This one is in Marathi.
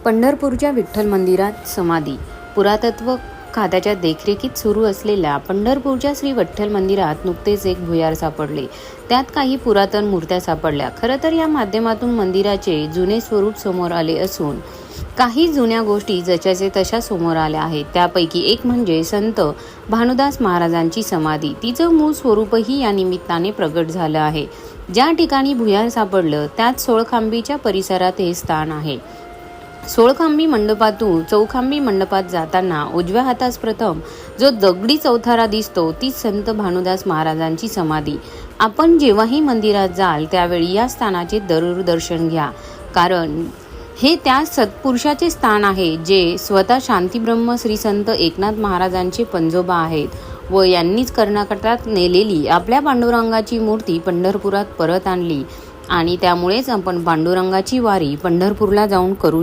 पंढरपूरच्या विठ्ठल मंदिरात समाधी. पुरातत्व खात्याच्या देखरेखीत सुरू असलेल्या पंढरपूरच्या श्री विठ्ठल मंदिरात नुकतेच एक भुयार सापडले. त्यात काही पुरातन मूर्त्या सापडल्या. खरं तर या माध्यमातून मंदिराचे जुने स्वरूप समोर आले असून काही जुन्या गोष्टी जशाचे तशा समोर आल्या आहेत. त्यापैकी एक म्हणजे संत भानुदास महाराजांची समाधी. तिचं मूळ स्वरूपही या निमित्ताने प्रगट झालं आहे. ज्या ठिकाणी भुयार सापडलं त्यात सोळखांबीच्या परिसरात हे स्थान आहे. सोळखांबी मंडपातून चौखांबी मंडपात जाताना उजव्या हातास प्रथम जो दगडी चौथारा दिसतो तीच संत भानुदास महाराजांची समाधी. आपण जेव्हाही मंदिरात जाल त्यावेळी या स्थानाचे जरूर दर्शन घ्या, कारण हे त्या सत्पुरुषाचे स्थान आहे जे स्वतः शांतीब्रह्म श्री संत एकनाथ महाराजांचे पंजोबा आहेत व यांनीच कर्नाटकात नेलेली आपल्या पांडुरंगाची मूर्ती पंढरपुरात परत आणली आणि त्यामुळेच आपण पांडुरंगाची वारी पंढरपूरला जाऊन करू शकतो.